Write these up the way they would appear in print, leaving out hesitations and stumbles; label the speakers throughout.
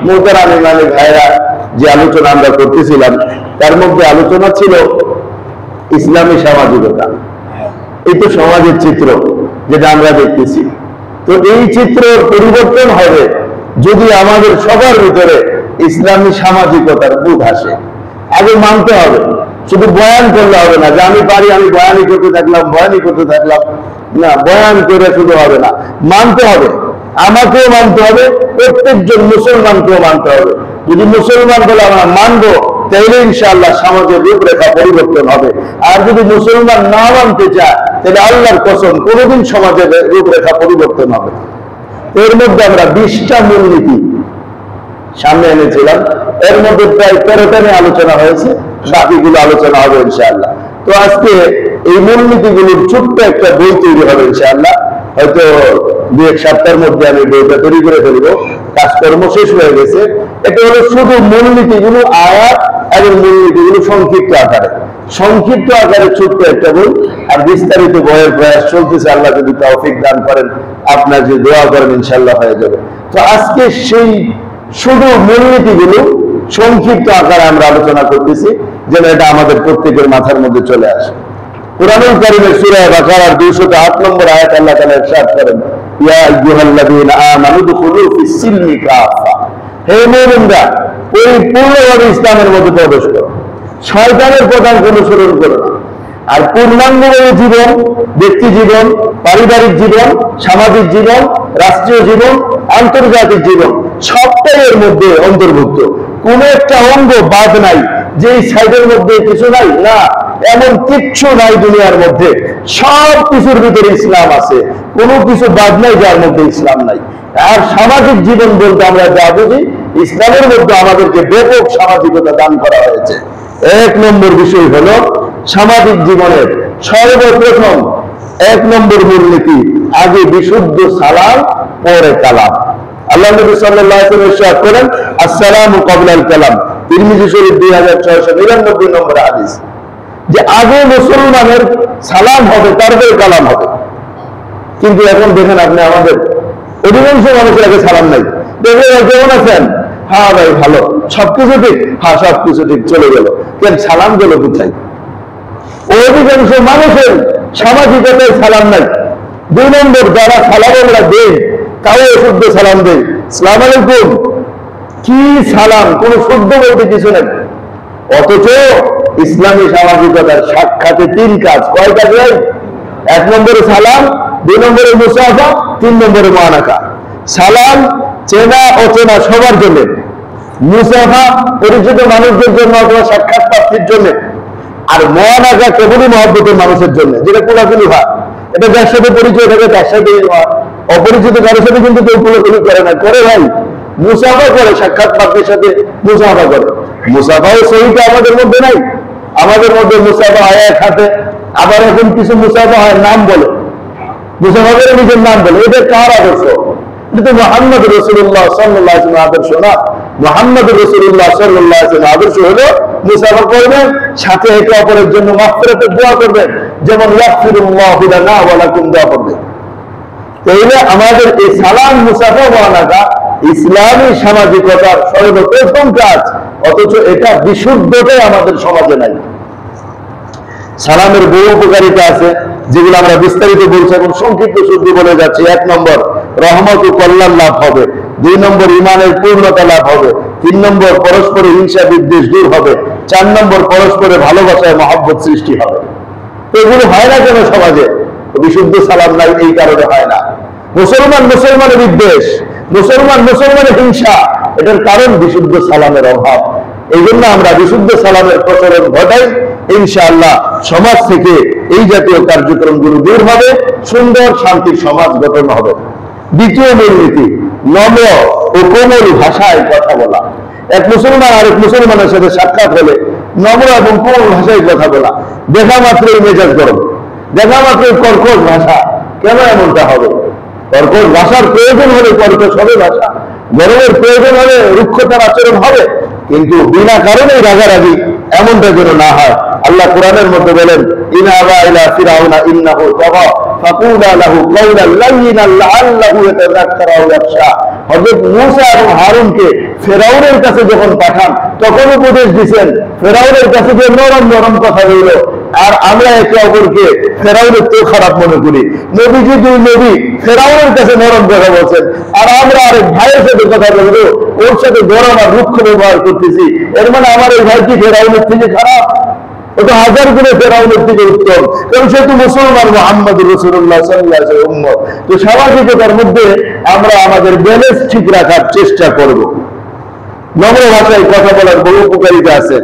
Speaker 1: মোহতারাম ইমানি ভাইরা যে আলোচনা আমরা করতেছিলাম তার মধ্যে আলোচনা ছিল ইসলামী সামাজিকতা। এই তো সমাজের চিত্র যেটা আমরা দেখতেছি। তো এই চিত্র পরিবর্তন হবে যদি আমাদের সবার ভিতরে ইসলামী সামাজিকতার বোধ আসে। আগে মানতে হবে, শুধু বয়ান করলে হবে না যে আমি পারি, আমি বয়ানই করতে থাকলাম না, বয়ান করে শুধু হবে না, মানতে হবে। আমাকেও মানতে হবে, প্রত্যেকজন মুসলমানকেও মানতে হবে। যদি মুসলমান বলে আমরা মানবো, তাহলে ইনশাআল্লাহ সমাজের রূপরেখা পরিবর্তন হবে। আর যদি মুসলমান না মানতে চায়, তাহলে আল্লাহর কসম কোনোদিন সমাজের রূপরেখা পরিবর্তন হবে। এর মধ্যে আমরা 20টা মূলনীতি সামনে এনেছিলাম। এর মধ্যে প্রায় 13টা নিয়ে আলোচনা হয়েছে, বাকিগুলো আলোচনা হবে ইনশাআল্লাহ। তো আজকে এই মূলনীতিগুলোর ছোট্ট একটা বই তৈরি হবে ইনশাআল্লাহ। হয়তো 2-1 সপ্তাহের মধ্যে আমি বইটা তৈরি করে ফেলবো, কাজকর্ম শেষ হয়ে গেছে। এটা হলো শুধু মূলনীতিগুলো, আয়াত এবং মূলনীতিগুলো সংক্ষিপ্ত আকারে ছোট্ট একটা বই। আর বিস্তারিত বইয়ের প্রয়াস চলতেছে, আল্লাহ যদি তৌফিক দান করেন, আপনার যে দোয়া করেন ইনশাআল্লাহ হয়ে যাবে। তো আজকে সেই শুধু মূলনীতিগুলো সংক্ষিপ্ত আকারে আমরা আলোচনা করতেছি, যেন এটা আমাদের প্রত্যেকের মাথার মধ্যে চলে আসে। কুরআনুল কারীমের সূরা বাকারার 208 নম্বর আয়াত আল্লাহ তাআলা ইরশাদ করেন, ইয়া আইয়ুহাল্লাযীনা আমানু দুখুলু ফিস-সিলমি কাফা। হে মুমিনরা, পরিপূর্ণভাবে ইসলামের মধ্যে প্রবেশ করো, শয়তানের পথ অনুসরণ করো না। আর পূর্ণাঙ্গভাবে জীবন, ব্যক্তি জীবন, পারিবারিক জীবন, সামাজিক জীবন, রাষ্ট্রীয় জীবন, আন্তর্জাতিক জীবন সবটাই এর মধ্যে অন্তর্ভুক্ত। কোন একটা অঙ্গ বাদ নাই যে এই সাইডের মধ্যে কিছু নাই, না, এমন কিচ্ছু নাই দুনিয়ার মধ্যে। সব কিছুর ভিতরে ইসলাম আছে, কোনো কিছু বাদ নাই যার মধ্যে ইসলাম নাই। আর সামাজিক জীবন বলতে আমরা যা বুঝি, ইসলামের মধ্যে আমাদেরকে ব্যাপক সামাজিকতা দান করা হয়েছে। 1 নম্বর বিষয় হলো সামাজিক জীবনের সর্বপ্রথম 1 নম্বর মূলনীতি, আগে বিশুদ্ধ সালাম, পরে কালাম। আল্লাহ নবী সাল্লাল্লাহু আলাইহি ওয়াসাল্লাম ইরশাদ করেন, আসসালামু ক্বাবলাল কালাম। তিরমিজি শরীফ 2699 নম্বর হাদিস, যে আগে মুসলমানের সালাম হবে, তারপরে কালাম হবে। কিন্তু এখন দেখেন আপনি, আমাদের অধিকাংশ মানুষের আগে সালাম নাই। দেখেন কেমন আছেন, হ্যাঁ ভাই ভালো, সবকিছু ঠিক, হ্যাঁ সবকিছু ঠিক, চলে গেল। কেন সালাম গেল কোথায়? অধিকাংশ মানুষের সামাজিকতায় সালাম নাই। 2 নম্বর, যারা সালাম আমরা দেই তাও শুদ্ধ সালাম দেই, আসসালামু আলাইকুম। কি সালাম, কোন শুদ্ধ বলতে কিছু নাই। অথচ ইসলামী সামাজিকতার সাক্ষাতে 3 কাজ। কয় কাজ ভাই? 1 নম্বরে সালাম, 2 নম্বরে মুসাফা, 3 নম্বরে মুআনাকা। সালাম চেনা অচেনা সবার জন্য, মুসাফা পরিচিত মানুষদের জন্য অথবা সাক্ষাৎ প্রাপ্তির জন্য, আর মুআনাকা কেবলই মহব্বতের মানুষের জন্য, যেটা কোলাকুলি হয়। এটা যার সাথে পরিচয় থাকে তার সাথেই হয়, অপরিচিত কারোর সাথে কিন্তু কেউ কোলাকুলি করে না। করে ভাই, মুসাফা করে, সাক্ষাৎ প্রাপ্তির সাথে মুসাফা করে। মুসাফাও সহিত আমাদের মধ্যে নাই। আমাদের মধ্যে মুসাফা হয় এক হাতে, আবার এখন কিছু মুসাফা হয় নাম বলে, মুসাফা করে নিজের নাম বলে। এটা কার আদর্শ? এটা তো মুহাম্মদ রাসূলুল্লাহ সাল্লাল্লাহু আলাইহি ওয়াসাল্লাম আদর্শ না। মুহাম্মদ রাসূলুল্লাহ সাল্লাল্লাহু আলাইহি ওয়াসাল্লাম আদর্শ হলো মুসাফা করবেন, সাথে একে অপরের জন্য মাগফিরাতের দোয়া করবেন, যেমন ইয়াগফিরুল্লাহু লানা ওয়া লাকুম দোয়া করবেন। তাইলে আমাদের এই সালাম, মুসাফা, মুআনাকা ইসলামী সামাজিকতার সর্বপ্রথম কাজ, অথচ এটা বিশুদ্ধতাই আমাদের সমাজে নাই। সালামের বহু উপকারিতা আছে, যেগুলো আমরা বিস্তারিত বলছি, এবং সংক্ষিপ্ত শুদ্ধ বলে যাচ্ছি। 1 নম্বর, রহমত ও কল্যাণ লাভ হবে। 2 নম্বর, ইমানের পূর্ণতা লাভ হবে। 3 নম্বর, পরস্পরের হিংসা বিদ্বেষ দূর হবে। 4 নম্বর, পরস্পরের ভালোবাসায় মহব্বত সৃষ্টি হবে। এগুলো হয় না কেন সমাজে? বিশুদ্ধ সালাম নাই, এই কারণে হয় না। মুসলমানের বিদ্বেষ, মুসলমানের হিংসা, এটার কারণ বিশুদ্ধ সালামের অভাব। এই জন্য আমরা বিশুদ্ধ সালামের প্রচলন ঘটাই, ইনশাআল্লাহ সমাজ থেকে এই জাতীয় কার্যক্রমগুলো দূর হবে, সুন্দর শান্তির সমাজ গঠন হবে। 2য় মূলনীতি, নম্র ও কোমল ভাষায় কথা বলা। এক মুসলমান আরেক মুসলমানের সাথে সাক্ষাৎ হলে নম্র এবং কোমল ভাষায় কথা বলা। দেখা মাত্রই মেজাজ গরম, দেখা মাত্রই কর্কশ ভাষা, কেন এমনটা হবে? কর্কশ ভাষার প্রয়োজন হলে কর্কশ হবে ভাষা, গরমের প্রয়োজন হলে রুক্ষতার আচরণ হবে, কিন্তু বিনা কারণে রাগারাগি এমনটা যেন না হয়। আল্লাহ কোরআনের মধ্যে বলেন, ইন আবা ইলা ফিরাউনা ইন্নাহু তাগা ফাকুলা লাহু কাওলান লাইয়িনান লাআল্লাহু ইয়াতাযাক্কারু আও ইয়াখশা। হযরত মূসা এবং হারুনকে ফেরাউনের কাছে যখন পাঠান তখন উপদেশ দিয়েছেন, ফেরাউনের কাছে যে নরম নরম কথা বলল, আর আমরা একে অপরকে ফেরাউনের তো খারাপ মনে করি। নবীজি দুই নবী ফেরাউনের কাছে নরম কথা বলছেন, আর আমরা আরেক ভাইয়ের সাথে কথা বলবো, ওর সাথে গরম আর রুক্ষ ব্যবহার করতেছি। এর মানে আমার এই ভাই কি ফেরাউনের থেকে খারাপ? ওটা হাজার গুণে ফেরাউনের থেকে উত্তম, কারণ সে তো মুসলমান, মুহাম্মদুর রাসূলুল্লাহ সাল্লাল্লাহু আলাইহি ওয়াসাল্লাম উম্মত। তো সামাজিকতার মধ্যে আমরা আমাদের ব্যালেন্স ঠিক রাখার চেষ্টা করব। নম্র ভাষায় কথা বলার বহু উপকারিতা আছে।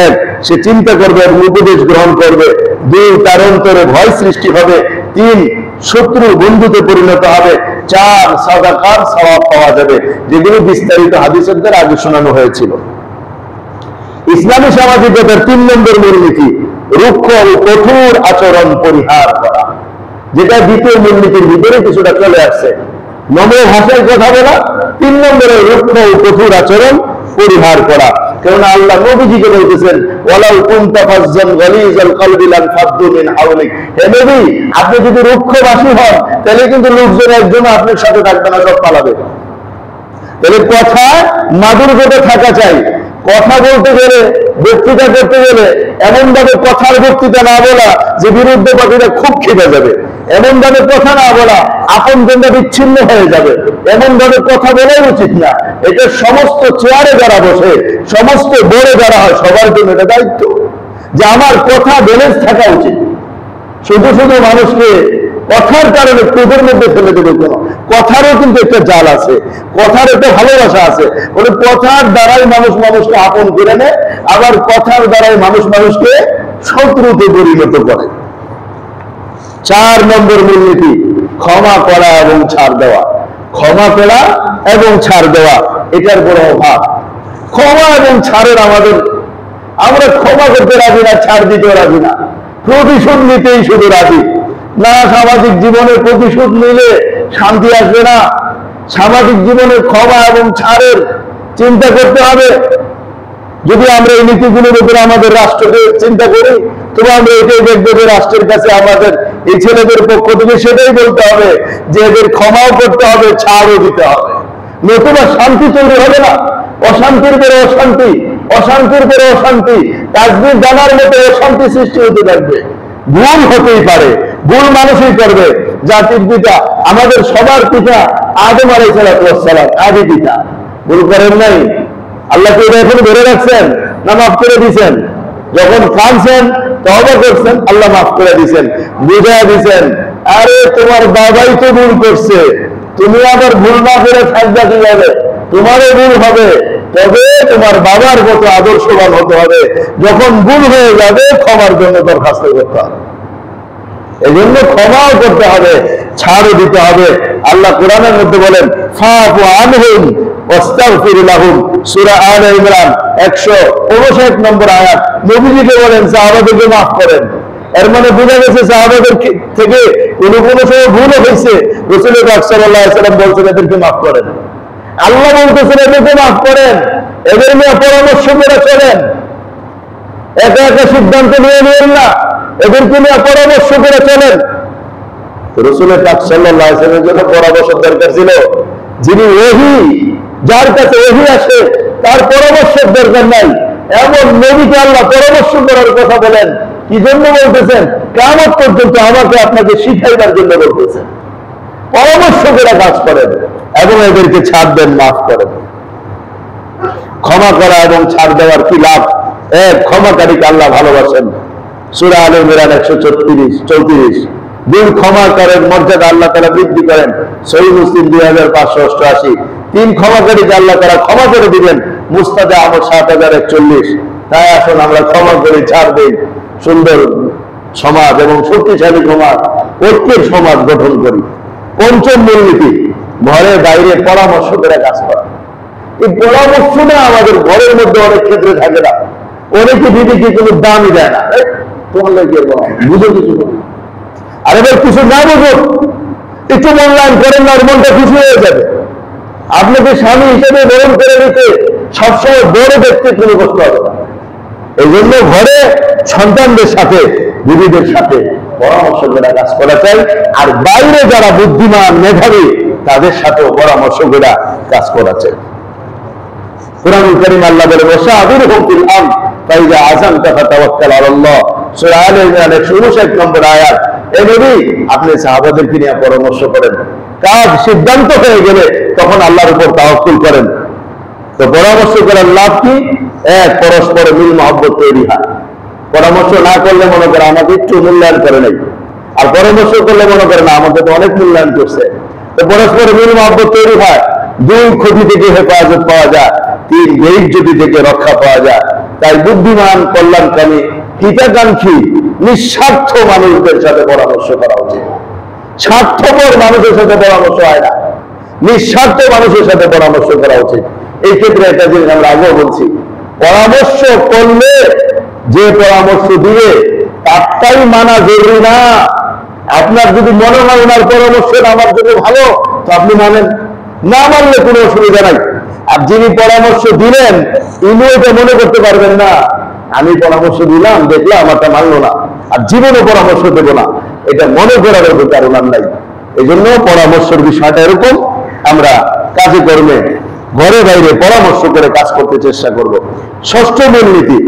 Speaker 1: এক, সে চিন্তা করবে এবং উপদেশ গ্রহণ করবে। দুই, তার অন্তরে ভয় সৃষ্টি হবে। তিন, শত্রু বন্ধুতে পরিণত হবে। চার, সাদাকার সওয়াব পাওয়া যাবে, যেগুলো বিস্তারিত হাদিসের দ্বারা আগে শোনানো হয়েছিল। ইসলামী সামাজিকতার 3 নম্বর মূলনীতি রুক্ষ ও কঠোর আচরণ পরিহার করা, যেটা দ্বিতীয় মূলনীতির ভিতরে কিছুটা চলে আসছে। নম্র ভাষায় কথা বলা, 3 নম্বরে রুক্ষ ও কঠোর আচরণ পরিহার করা। কেননা আল্লাহ নবীজিকে বলতেছেন, ওয়ালাউ কুনতা ফাজ্জান গালিজাল কলবি লানফাদ্দু মিন হাওলিক। হে নবী, আপনি যদি রুক্ষভাষী হন তাহলে কিন্তু লোকজন একজন আপনার সাথে থাকবে না, সব পালাবে। তাহলে কথা মাধুর্যতা থাকা চাই। কথা বলতে গেলে, বক্তৃতা করতে গেলে এমন ভাবে কথার বক্তৃতা না বলা যে বিরুদ্ধ পার্টিরা খুব খেপে যাবে, এমন ভাবে কথা না বলা আপন জনরা বিচ্ছিন্ন হয়ে যাবে, এমন ভাবে কথা বলাই উচিত না। এটা সমস্ত চেয়ারে যারা বসে, সমস্ত বোর্ডে যারা হয়, সবার জন্য এটা দায়িত্ব যে আমার কথা ব্যালেন্স থাকা উচিত। শুধু শুধু মানুষকে কথার কারণে ক্রোধের মধ্যে ফেলে দেবে কেন? কথারও কিন্তু একটা জাল আছে, কথার একটা ভালোবাসা আছে। বলে কথার দ্বারাই মানুষ মানুষকে আপন করে নেয়, আবার কথার দ্বারাই মানুষ মানুষকে শত্রুতে পরিণত করে। 4 নম্বর মূলনীতি ক্ষমা করা এবং ছাড় দেওয়া। ক্ষমা করা এবং ছাড় দেওয়া, এটার বড় অভাব। ক্ষমা এবং ছাড়ের আমরা ক্ষমা করতে রাজি না, ছাড় দিতে রাজি না, প্রতিশোধ নিতেই শুধু রাজি না। সামাজিক জীবনে প্রতিশোধ নিলে শান্তি আসবে না। সামাজিক জীবনে ক্ষমা এবং ছাড়ের চিন্তা করতে হবে। যদি আমরা এই নীতিগুলোর উপরে আমাদের রাষ্ট্রকে চিন্তা করি, তবে আমরা এটাই দেখবো যে রাষ্ট্রের কাছে আমাদের এই ছেলেদের পক্ষ থেকে সেটাই বলতে হবে যে এদের ক্ষমাও করতে হবে, ছাড়ও দিতে হবে, নতুবা শান্তি তৈরি হবে না। অশান্তির পরে অশান্তি, অশান্তির পরে অশান্তি, তাকবীর জানার মতো অশান্তি সৃষ্টি হতে থাকবে। ভুল হতেই পারে, ভুল মানুষই করবে। জাতির পিতা, আমাদের সবার পিতা আদম আলাইহিস সালাম, আদি পিতা, ভুল করেন নাই? আল্লাহকে এটা এখন ধরে রাখছেন না মাফ করে দিয়েছেন? যখন কাঁদছেন, তওবা করছেন, আল্লাহ মাফ করে দিয়েছেন, বুঝা দিয়েছেন, আরে তোমার বাবাই তো ভুল করছে, তুমি আবার ভুল না করে থাকবে কিভাবে? তোমারও ভুল হবে, তবে তোমার বাবার মতো আদর্শবান হতে হবে। যখন ভুল হয়ে যাবে ক্ষমার জন্য দরখাস্ত করতে হবে। এই জন্য ক্ষমাও করতে হবে, ছাড়ও দিতে হবে। আল্লাহ কোরআনের মধ্যে বলেন, ফাফু আনহুম ওয়াস্তাগফির লাহুম, সূরা আলে ইমরান 159 নম্বর আয়াত। নবীজিকে বলেন সাহাবাদেরকে মাফ করেন। এর মানে বোঝা গেছে সাহাবাদের থেকে কোনো সময় ভুল হয়েছে, রাসূল সাল্লাল্লাহু আলাইহি ওয়াসাল্লাম বলছেন এদেরকে মাফ করেন। আল্লাহ বলতেছেন এদেরকে মাফ করেন, এদের নিয়ে পরামর্শ করে চলেন, একা একা সিদ্ধান্ত নিয়ে নিয়েন না, এদেরকে নিয়ে পরামর্শ করে চলেন। রাসূল পাক সাল্লাল্লাহু আলাইহি ওয়াসাল্লামের জন্য পরামর্শ দরকার ছিল। যিনি ওহী, যার কাছে ওহী আসে, তার পরামর্শের দরকার নাই। এমন নবীকে আল্লাহ পরামর্শ করার কথা বলেন, কি জন্য বলতেছেন? কিয়ামত পর্যন্ত আমাকে আপনাকে শিখাইবার জন্য বলতেছেন। পরামর্শ করে কাজ করেন এবং এদেরকে ছাড় দেন, মাফ করেন। ক্ষমা করা এবং ছাড় দেওয়ার কি লাভ? এক, ক্ষমাকারীকে আল্লাহ ভালোবাসেন, সূরা আলে ইমরান 134। দুই, ক্ষমাকারের মর্যাদা আল্লাহ তাআলা বৃদ্ধি করেন, সহিহ মুসলিম 2588। তিন, ক্ষমাকারীকে আল্লাহ তাআলা ক্ষমা করে দিবেন, মুস্তাদে আমর 7041। তাই আসুন আমরা ক্ষমা করি, ছাড় দিই, সুন্দর সমাজ এবং শক্তিশালী সমাজ, ঐক্যের সমাজ গঠন করি। পঞ্চম মূলনীতি ঘরে বাইরে পরামর্শ করে কাজ করা। এই পরামর্শটা আমাদের ঘরের মধ্যে অনেক ক্ষেত্রে থাকে না। অনেকে দিদিকে কোনো দামই দেয় না, তোমার লাগে বুঝো কিছু, আর এবার কিছু না বুঝো একটু মূল্যায়ন করেন না, মনটা খুশি হয়ে যাবে। আপনাকে স্বামী হিসেবে গ্রহণ করে নিতে সবসময় বড় ব্যক্তি কোনো কষ্ট হবে না। এই জন্য ঘরে সন্তানদের সাথে, দিদিদের সাথে পরামর্শ করে কাজ করা চাই। আর বাইরে যারা বুদ্ধিমান মেধাবী তাদের সাথেও পরামর্শ করে কাজ করা চাই। কুরআনুল কারীম আল্লাহ বলে ওয়াশাবিরহুম ফিল আমর ফাইযা আযামতা ফাতাওয়াক্কাল আলাল্লাহ, সূরা আলে ইমরান 159 নম্বর আয়াত। এ নবী, আপনি সাহাবাদেরকে নিয়ে পরামর্শ করেন, কাজ সিদ্ধান্ত হয়ে গেলে তখন আল্লাহর উপর তাওয়াক্কুল করেন। তো পরামর্শ করার লাভ কি? এক, পরস্পর মিল মহব্বত তৈরি হয়। পরামর্শ না করলে মনে করে আমাকে একটু মূল্যায়ন করে নাই, আর পরামর্শ করলে মনে করে না আমাকে তো অনেক মূল্যায়ন করছে। তো পরস্পর মিল মহব্বত তৈরি হয়। দুই, ক্ষতি থেকে হেফাজত পাওয়া যায়। তিন, বেইজ্জতি থেকে রক্ষা পাওয়া যায়। তাই বুদ্ধিমান, কল্যাণকামী, হিতাকাঙ্ক্ষী, নিঃস্বার্থ মানুষদের সাথে পরামর্শ করা উচিত। স্বার্থপর মানুষের সাথে পরামর্শ হয় না, নিঃস্বার্থ মানুষের সাথে পরামর্শ করা উচিত। এই ক্ষেত্রে একটা জিনিস আমরা আগেও বলছি, পরামর্শ করলে যে পরামর্শ দিবে তারটাই মানা জরুরি না। আপনার যদি মনে হয় ওনার পরামর্শ আমার জন্য ভালো, তো আপনি মানেন, না মানলে কোনো অসুবিধা নাই। আর যিনি পরামর্শ দিলেন ইনি এটা মনে করতে পারবেন না, আমি পরামর্শ দিলাম, দেখলাম আমারটা মানলো না, আর জীবনে পরামর্শ দেবো না, এটা মনে করার কারণ আর নাই। এই জন্য পরামর্শের বিষয়টা এরকম, আমরা কাজে কর্মে ঘরে বাইরে পরামর্শ করে কাজ করতে চেষ্টা করব। ষষ্ঠ মূলনীতি,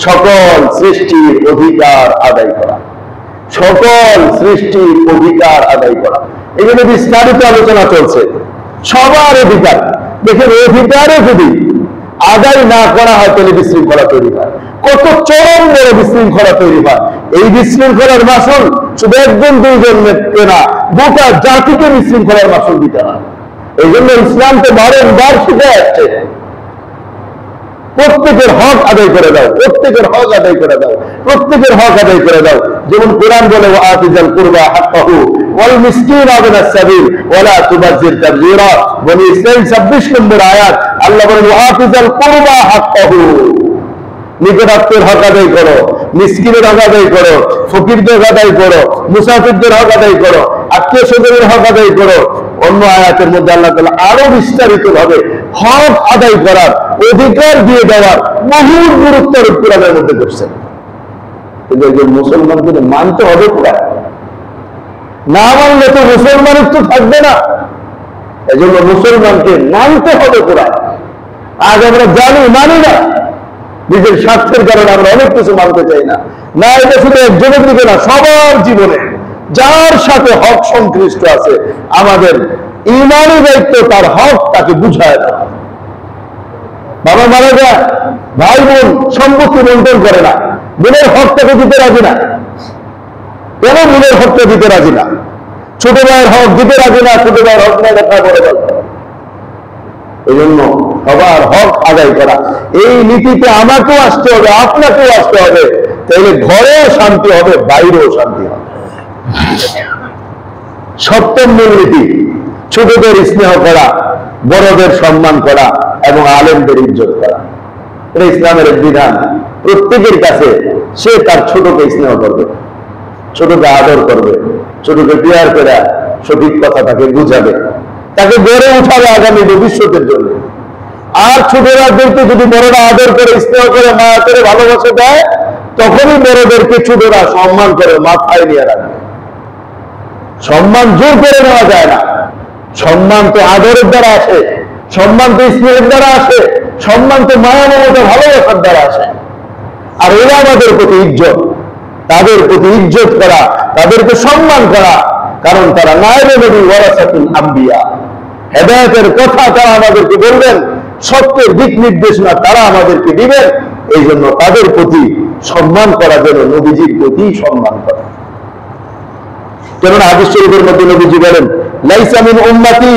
Speaker 1: সকল সৃষ্টির অধিকার আদায় করা। সকল সৃষ্টির অধিকার আদায় করা, এগুলো বিস্তারিত আলোচনা চলছে। সবার অধিকার, দেখেন অধিকারে যদি আদায় না করা হয় তাহলে বিশৃঙ্খলা তৈরি হয়। কত চরম বড় বিশৃঙ্খলা তৈরি হয়। এই বিশৃঙ্খলার মাসুল শুধু একজন দুইজনকে না, গোটা জাতিকে বিশৃঙ্খলার মাসুল দিতে হয়। এই জন্য ইসলাম তো বারংবার শিখে আসছে, প্রত্যেকের হক আদায় করে দাও, প্রত্যেকের হক আদায় করে দাও, প্রত্যেকের হক আদায় করে দাও। যেমন কোরআন বলে ওয়াতিজাল কুরবা হাক্কাহু ওয়াল মিসকিন আবনাস সাবিল ওয়ালা তুবাজ্জির তাবযীরা। বনি ইসরাঈল 26 নম্বর আয়াত, আল্লাহ বলেন ওয়াতিজাল কুরবা হাক্কাহু, নিকটাত্মীয়ের হক আদায় করো, মিসকিনের হক আদায় করো, ফকিরদের হক আদায় করো, মুসাফিরদের হক আদায় করো, আত্মীয় স্বজনের হক আদায় করো। অন্য আয়াতের মধ্যে আল্লাহ তাআলা আরো বিস্তারিত ভাবে হক আদায় করার, অধিকার দিয়ে দেওয়ার বহু গুরুত্ব কোরআনের মধ্যে করছেন। কিন্তু একজন মুসলমানকে মানতে হবে কোরআন, না মানলে তো মুসলমানের তো থাকবে না। এই জন্য মুসলমানকে মানতে হবে কোরআন। আজ আমরা জানি, মানি না, নিজের স্বার্থের কারণে আমরা অনেক কিছু মানতে চাই না। না, এটা শুধু একজনের দিকে না, সবার জীবনে যার সাথে হক সংশ্লিষ্ট আছে, আমাদের ইমানি দায়িত্ব তার হক তাকে বুঝায় না। বাবা মারা যায়, ভাই বোন সম্পত্তি বন্টন করে না, বোনের হক তাকে দিতে রাজি না। কেন বোনের হকটা দিতে রাজি না? ছোট ভাইয়ের হক দিতে রাজি না, ছোট ভাইয়ের হক না দেখা বলে গেল। এই জন্য সবার হক আদায় করা, এই নীতিতে আমাকেও আসতে হবে, আপনাকেও আসতে হবে। তাইলে ঘরেও শান্তি হবে, বাইরেও শান্তি হবে। সপ্তম মূলনীতি, ছোটদের স্নেহ করা, বড়দের সম্মান করা এবং আলেমদের ইজ্জত করা। এটা ইসলামের এক বিধান। প্রত্যেকের কাছে সে তার ছোটকে স্নেহ করবে, ছোটকে আদর করবে, ছোটকে প্রেয়ার করে সঠিক কথা তাকে বুঝাবে, তাকে গড়ে উঠাবে আগামী ভবিষ্যতের জন্য। আর ছোটরাদেরকে যদি বড়রা আদর করে, স্নেহ করে, মায়া করে, ভালোবাসা দেয়, তখনই বড়দেরকে ছোটরা সম্মান করে মাথায় নিয়ে রাখবে। সম্মান জোর করে নেওয়া যায় না। সম্মান তো আদরের দ্বারা আসে, সম্মান তো স্নেহের দ্বারা আসে, সম্মান তো মায়া মমতা ভালোবাসার দ্বারা আসে। আর এরা আমাদের প্রতি ইজ্জত, তাদের প্রতি ইজ্জত করা, তাদেরকে সম্মান করা, কারণ তারা নায়েবে নবী ওয়ারাসাতুল আম্বিয়া। হেদায়েতের কথা তারা আমাদেরকে বলবেন, সত্যের দিক নির্দেশনা তারা আমাদেরকে দিবেন। এই জন্য তাদের প্রতি সম্মান করা যেন নবীজির প্রতি সম্মান করা। কেননা হাদিস শরীফের মধ্যে নবীজি বলেন, লাইসা মিন উম্মতি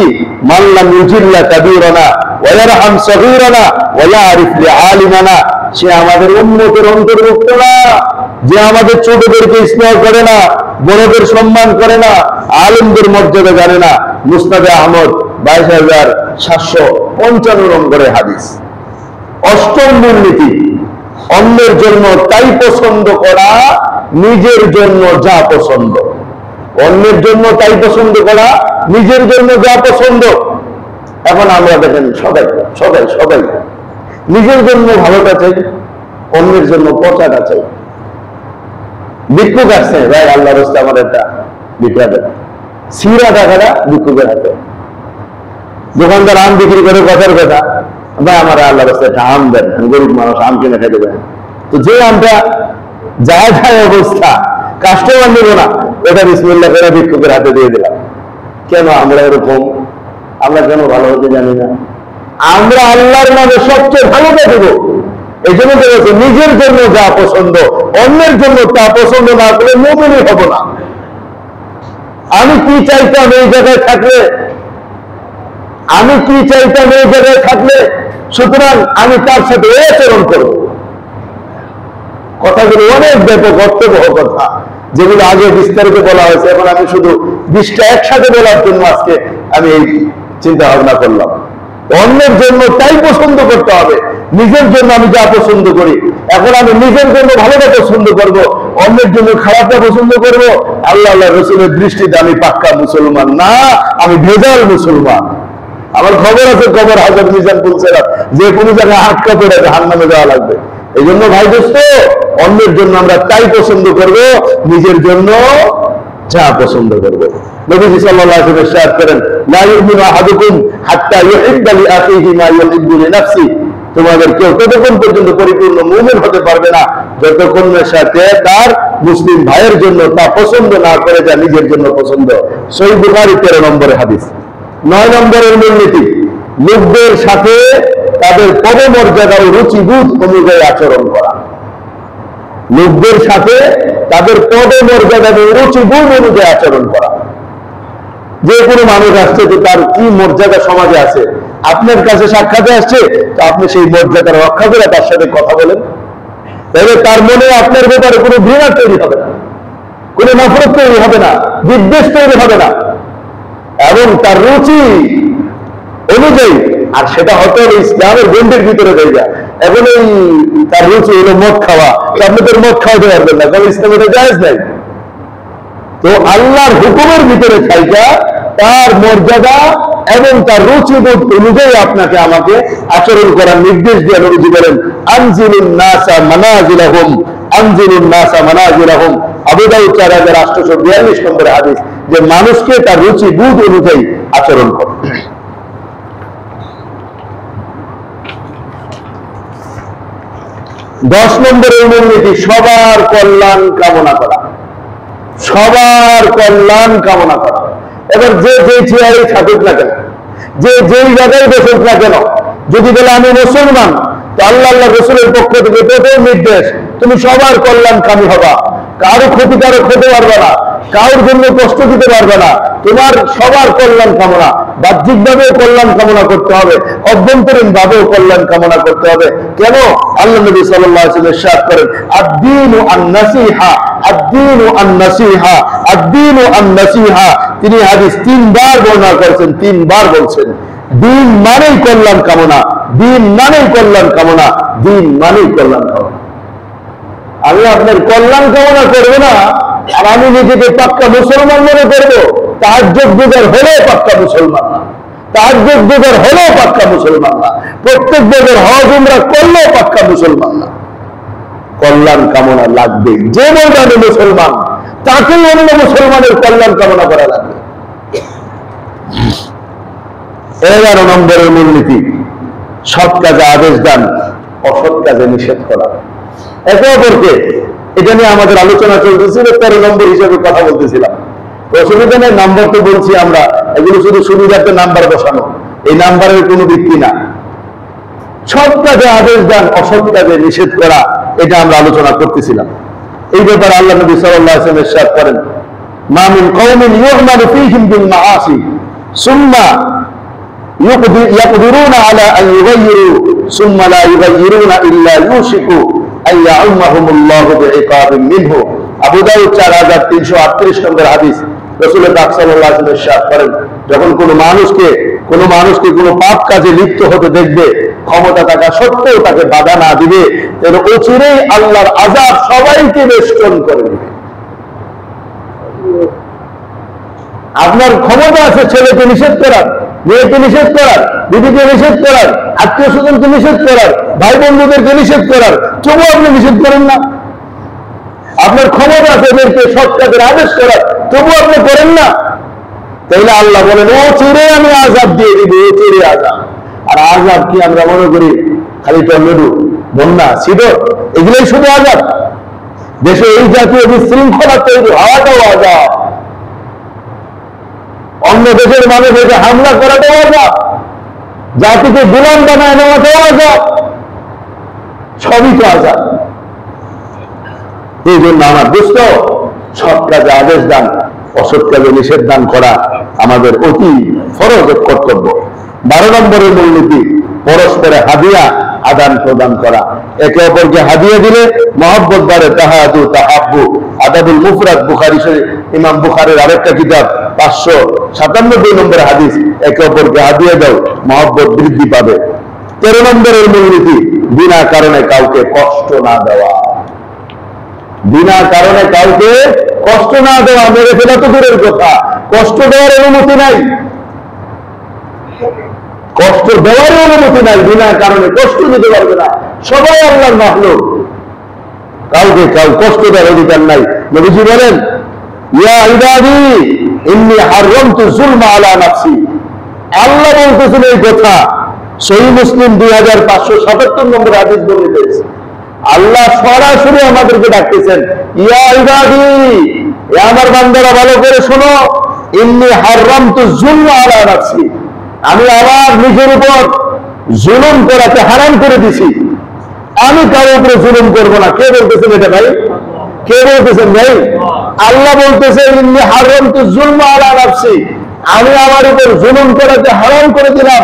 Speaker 1: মান লাম ইউজিল্লা কাবীরানা ওয়া ইয়ারহাম সগীরানা ওয়া ইয়ারিফ লিআলিমানা। সে আমাদের উম্মতের অন্তর্ভুক্ত না যে আমাদের ছোটদেরকে স্নেহ করে না, বড়দের সম্মান করে না, আলেমদের মর্যাদা জানে না। মুসনাদে আহমদ 22,755 নম্বরের হাদিস। অষ্টম মূলনীতি, অন্যের জন্য তাই পছন্দ করা, নিজের জন্য যা পছন্দ। অন্যের জন্য তাই পছন্দ করা, নিজের জন্য যা পছন্দ। এখন আমরা দেখেন সবাই সবাই সবাই নিজের জন্য ভালোটা চাই, অন্যের জন্য পচাটা চাই। ভিক্ষুক আসছে, ভাই আল্লাহ রাস্তা আমার একটা ভিক্ষা দেন, সিরা টাকাটা ভিক্ষুকের হাতে। দোকানদার আম বিক্রি করে কথার কথা, ভাই আমার আল্লাহ রাস্তা একটা আম দেন, গরিব মানুষ আম কিনে খেতে দেবেন। তো যে আমটা যায় যায় অবস্থা, কাস্টমার নিব না, ওটা বিসমিল্লাহ করে ভিক্ষুকের হাতে দিয়ে দিলাম। কেন আমরা এরকম? আমরা কেন ভালো হতে জানি না? আমরা আল্লাহর নামে সবচেয়ে ভালোটা দেব। এই জন্য বলেছে নিজের জন্য যা পছন্দ, অন্যের জন্য তা পছন্দ না করলে মুমিনই হব না। আমি কি চাইতাম এই জায়গায় থাকলে, আমি কি চাইতাম এই জায়গায় থাকলে, সুতরাং আমি তার সাথে এই আচরণ করব। কথাগুলো অনেক ব্যাপক অর্থবহ কথা, যেগুলো আগে বিস্তারিত বলা হয়েছে। এখন আমি শুধু 20টা একসাথে বলার জন্য আজকে আমি এই চিন্তা ভাবনা করলাম। অন্যের জন্য তাই পছন্দ করতে হবে, নিজের জন্য আমি যা পছন্দ করি। এখন আমি নিজের জন্য ভালোটা পছন্দ করব, অন্যের জন্য খারাপটা পছন্দ করব। আল্লাহ আল্লাহ রসুলের দৃষ্টিতে আমি পাক্কা মুসলমান না, আমি ভেজাল মুসলমান। আমার খবর আছে, খবর হাজার মিজান বলছিলাম যে কোনো জায়গায় আটকা পড়ে জাহান্নামে যাওয়া লাগবে। এই জন্য ভাই দোস্ত, অন্যের জন্য আমরা তাই পছন্দ করব, নিজের জন্য যা পছন্দ করব। নবীজি সাল্লাল্লাহু আলাইহি ওয়াসাল্লাম ইরশাদ করেন, লা ইউমিনু আহাদুকুম হাত্তা ইউহিব্বা লিআখিহি মা ইউহিব্বু লিনাফসি। তোমাদের কেউ ততক্ষণ পর্যন্ত পরিপূর্ণ মুমিন হতে পারবে না যতক্ষণ না সাথে তার মুসলিম ভাইয়ের জন্য তা পছন্দ না করে যা নিজের জন্য পছন্দ। সহিহ বুখারী 13 নম্বরের হাদিস। 9 নম্বরের মূলনীতি, লোকদের সাথে তাদের পদমর্যাদা ও রুচিবোধ অনুযায়ী আচরণ করা। লোকদের সাথে তাদের পদমর্যাদা ও রুচিবোধ অনুযায়ী আচরণ করা। যে কোনো মানুষ আসছে, তো তার কি মর্যাদা সমাজে আছে, আপনার কাছে সাক্ষাতে আসছে, তো আপনি সেই মর্যাদা রক্ষা করে তার সাথে কথা বলেন। তাহলে তার মনে আপনার ব্যাপারে কোনো ঘৃণা তৈরি হবে না, কোনো নফরত তৈরি হবে না, বিদ্বেষ তৈরি হবে না, এবং তার রুচি অনুযায়ী। আর সেটা হয়তো ইসলামের গণ্ডির ভিতরে হয়ে যায়। এখন এই তার রুচি হলো মদ খাওয়া, তো আপনি তোর মদ খাওয়াতে পারবেন না, কারণ ইসলামে এটা জায়েজ নাই। তো আল্লাহর হুকুমের ভিতরে থাইকা তার মর্যাদা এবং তার রুচিবোধ অনুযায়ী আপনাকে আমাকে আচরণ করার নির্দেশ দিয়ে নবীজি বলেন, আনজিলুন নাসা মানাজিলাহুম, আনজিলুন নাসা মানাজিলাহুম। আবু দাউদ 4842 নম্বরের হাদিস, যে মানুষকে তার রুচিবোধ অনুযায়ী আচরণ করে। 10 নম্বরের মূলনীতি, সবার কল্যাণ কামনা করা। সবার কল্যাণ কামনা করা। এবার যে যে চেয়ারে থাকুক না কেন, যে যেই জায়গায় বসুক না কেন, যদি বলে আমি মুসলমান, তো আল্লাহ আল্লাহ রসুলের পক্ষ থেকে প্রথম নির্দেশ, তুমি সবার কল্যাণকামী হবা, কারো ক্ষতিকারক হতে পারবে না, কারোর জন্য কষ্ট দিতে পারবে না। তোমার সবার কল্যাণ কামনা, বাহ্যিক ভাবেও কল্যাণ কামনা করতে হবে, অভ্যন্তরীণ ভাবেও কল্যাণ কামনা করতে হবে। কেন? আল্লাহ নবী সাল্লাল্লাহু আলাইহি ওয়াসাল্লাম ইরশাদ করেন, আদ-দীনু আন-নাসিহা, আদ-দীনু আন-নাসিহা, আদ-দীনু আন-নাসিহা। তিনি হাদিস 3 বার বর্ণনা করেছেন, 3 বার বলছেন, দিন মানেই কল্যাণ কামনা, দিন মানেই কল্যাণ কামনা, দিন মানেই কল্যাণ কামনা। আমি আপনার কল্যাণ কামনা করবো না, আর আমি নিজেকে পাক্কা মুসলমান মনে করবো, তাহাজ্জুদ গুজার হলেও পাক্কা মুসলমান না, তাহাজ্জুদ গুজার হলেও পাক্কা মুসলমান না, প্রত্যেক বেদের হজ উমরা করলেও পাক্কা মুসলমান না। কল্যাণ কামনা লাগবে। যে বলবে আমি মুসলমান, তাকেই অন্য মুসলমানের কল্যাণ কামনা করা লাগবে। 11 নম্বরের মূলনীতি, সৎ কাজে আদেশ দান, অসৎ কাজে নিষেধ করা। একে অপরকে, এটা নিয়ে আমাদের আলোচনা চলতেছিল, 13 নম্বর হিসেবে কথা বলতেছিলাম। অসুবিধা নেই, নাম্বার তো বলছি আমরা, এগুলো শুধু সুবিধার্থে নাম্বার বসানো, এই নাম্বারের কোনো ভিত্তি না। সৎ কাজে আদেশ দান, অসৎ কাজে নিষেধ করা, এটা আমরা আলোচনা করতেছিলাম। এই ব্যাপারে আল্লাহ নবী সাল্লাল্লাহু আলাইহি ওয়াসাল্লাম ইরশাদ করেন, মা মিন কওমিন ইউ'মালু ফীহিম বিল মাআসি সুম্মা يقدرون على أن يغيروا ثم لا يغيرون إلا يوشك أن يعمهم الله بعقاب منه। আবু দাউদ 4338 নম্বর হাদিস। রাসূল পাক সাল্লাল্লাহু আলাইহি ওয়াসাল্লাম ইরশাদ করেন, যখন কোনো মানুষকে কোনো পাপ কাজে লিপ্ত হতে দেখবে, ক্ষমতা থাকা সত্ত্বেও তাকে বাধা না দিবে, তাহলে অচিরেই আল্লাহর আযাব সবাইকে বেষ্টন করে দিবে। আপনার ক্ষমতা আছে ছেলেকে নিষেধ করার, মেয়েকে নিষেধ করার, দিদিকে নিষেধ করার, আত্মীয় স্বজনকে নিষেধ করার, ভাই বন্ধুদেরকে নিষেধ করার, তবুও আপনি নিষেধ করেন না। আপনার ক্ষমতা আছে এদেরকে সৎ কাজের আদেশ করার, তবু আপনি করেন না। তাইলে আল্লাহ বলেন ও চিরে আমি আযাব দিয়ে দিব, ও চিরে আযাব। আর আযাব কি আমরা মনে করি খালি টর্নেডো, বন্যা, ছিল, এগুলোই শুধু আযাব? দেশে এই জাতীয় বিশৃঙ্খলা তৈরি হওয়াটাও আযাব, অন্য দেশের মানুষকে হামলা করাটাও আযাব, জাতিকে গোলাম বানায় নেওয়াটাও আযাব, সবই তো আযাব। এই জন্য আমার দোস্ত, সৎ কাজে আদেশ দান, অসৎ কাজে নিষেধ দান করা আমাদের অতি ফরজ কর্তব্য। 12 নম্বরের মূলনীতি, পরস্পরে হাদিয়া আদান প্রদান করা। একে অপরকে হাদিয়া দিলে মহব্বত বাড়ে। তাহাদু তাহাব্বু, আদাবুল মুফরাদ, বুখারী শরীফ, ইমাম বুখারীর আরেকটা কিতাব, 597 নম্বর হাদিস, একে অপরকে হাদিয়া দাও, মহব্বত বৃদ্ধি পাবে। 13 নম্বরের মূলনীতি, বিনা কারণে কাউকে কষ্ট না দেওয়া। বিনা কারণে কাউকে কষ্ট না দেওয়া, মেরে ফেলা তো দূরের কথা, কষ্ট দেওয়ার অনুমতি নাই, কষ্ট দেওয়ার অনুমতি নাই। বিনা কারণে কষ্ট দিতে পারবে না, সবাই আল্লাহর মাখলুক, কাউকে কষ্ট দেওয়ার অধিকার নাই। নবীজি বলেন ইয়া ইবাদি ইন্নী হারামতু যুলমা আলা নাফসি। আল্লাহ বলতেছেন এই কথা, সহিহ মুসলিম 2577 নম্বর হাদিস বর্ণিত হয়েছে। আল্লাহ সরাসরি আমাদেরকে ডাকতেছেন, ইয়া ইবাদি, আমার বান্দারা ভালো করে শোনো, ইন্নী হারামতু যুলমা আলা নাফসি, আমি আমার নিজের উপর জুলুম করাকে হারাম করে দিছি, আমি কারো উপরে জুলুম করবো না। কে বলতেছেন এটা ভাই? কে বলতেছেন ভাই? আল্লাহ বলতেছেন ইন্নী হারামতু যুলমা আলা নাফসি, আমি আমার উপর জুলুম করাকে হারাম করে দিলাম,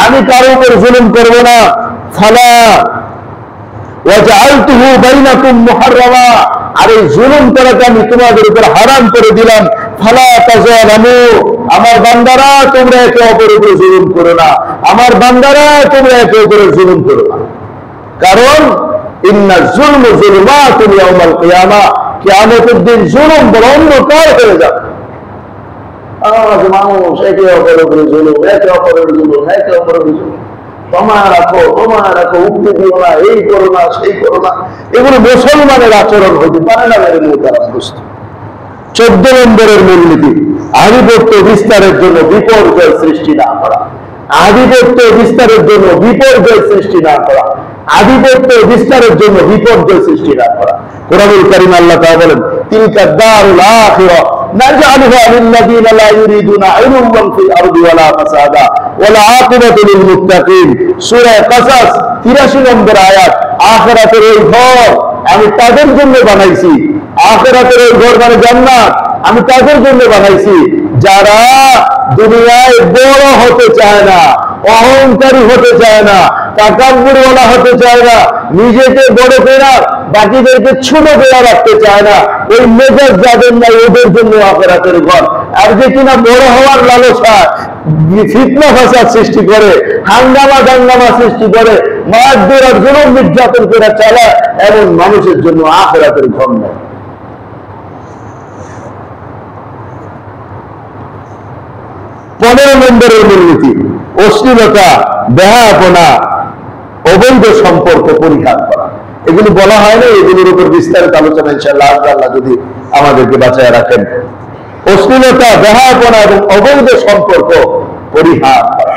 Speaker 1: আমি কারো উপর জুলুম করব না। ফালা ওয়াজআলতুহু বাইনাকুম মুহাররামা, আর এই জুলুম করাকে আমি তোমাদের উপর হারাম করে দিলাম। ফালা তাযালামু, আমার বান্দারা তোমরা একে অপরের উপরে জুলুম করো না, আমার বান্দারা তোমরা একে অপরের জুলুম করো না। কারণ ইন্না যুলমু যুলুমাতুন ইয়াউমাল কিয়ামা, কিয়ামতের দিন জুলুম বড় অন্ধকার হয়ে যাবে। আজ মানুষ একে অপরের উপরে জুলুম, একে অপরের জুলুম, একে অপরের জুলুম, তোমার রাখো, উক্তি দিও না, এই করো না, সেই করো না, এগুলো মুসলমানের আচরণ হতে পারে না। মেরে মুহতারাম দোস্ত, 14 নম্বরের মূলনীতি, আধিপত্য বিস্তারের জন্য বিপর্যয় সৃষ্টি না করা। আধিপত্য বিস্তারের জন্য বিপর্যয় সৃষ্টি না করা, আধিপত্য বিস্তারের জন্য বিপর্যয় সৃষ্টি না করা। কোরআনুল কারীম আল্লাহ তাআলা বলেন, তিলকা দারুল আখিরাহ নাজআলুহা লিল্লাযীনা লা ইউরিদুনা উলুওয়ান ফিল আরদি ওয়ালা ফাসাদা ওয়াল আকিবাতু লিল মুত্তাকিন। সূরা কাসাস 83 নম্বর আয়াত। আখিরাতের এই ঘর আমি তাদের জন্য বানাইছি, আখিরাতের এই ঘর মানে জান্নাত আমি তাদের জন্য বানাইছি যারা দুনিয়ায় বড় হতে চায় না, অহংকারী হতে চায় না, তাকাব্বুরওয়ালা হতে চায় না, নিজেকে বড় করে বাকিদেরকে ছোট করে রাখতে চায় না। ওই মেজাজ যাদের নাই ওদের জন্য আখিরাতের ঘর। আর যে কিনা বড় হওয়ার লালসা, ফিতনা ফাসাদ সৃষ্টি করে, হাঙ্গামা দাঙ্গামা সৃষ্টি করে, মারধর আর জুলুম নির্যাতন করে চালায়, এমন মানুষের জন্য আখিরাতের ঘর নেই। 15 নম্বরের মূলনীতি, অশ্লীলতা, বেহায়াপনা, অবৈধ সম্পর্ক পরিহার করা। এগুলি বলা হয় না, এগুলির উপর বিস্তারিত আলোচনা ইনশাআল্লাহ আল্লাহ যদি আমাদেরকে বাঁচায় রাখেন। অশ্লীলতা, বেহায়াপনা এবং অবৈধ সম্পর্ক পরিহার করা।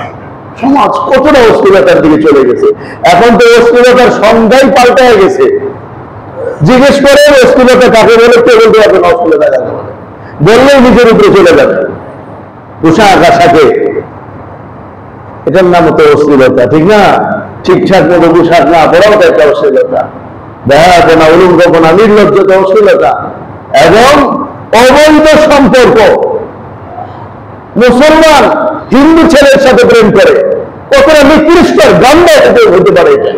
Speaker 1: সমাজ কতটা অশ্লীলতার দিকে চলে গেছে, এখন তো অশ্লীলতার সংজ্ঞাই পাল্টায় গেছে। জিজ্ঞেস করে অশ্লীলতা কাকে বলে, কে বলতে পারবেন অশ্লীলতা কাকে বলে, বললেই নিজের উপরে চলে যাবে। পোশাক আশাকে, এটার নাম তো অশ্লীলতা, ঠিক না? ঠিকঠাক মতো পোশাক না পরাও তো একটা অশ্লীলতা। বেহায়াপনা, উলঙ্গপনা, নির্লজ্জতা অশ্লীলতা এবং অবৈধ সম্পর্ক। মুসলমান হিন্দু ছেলের সাথে প্রেম করে, কতটা নিকৃষ্টর গন্ধ হতে পারে। এটা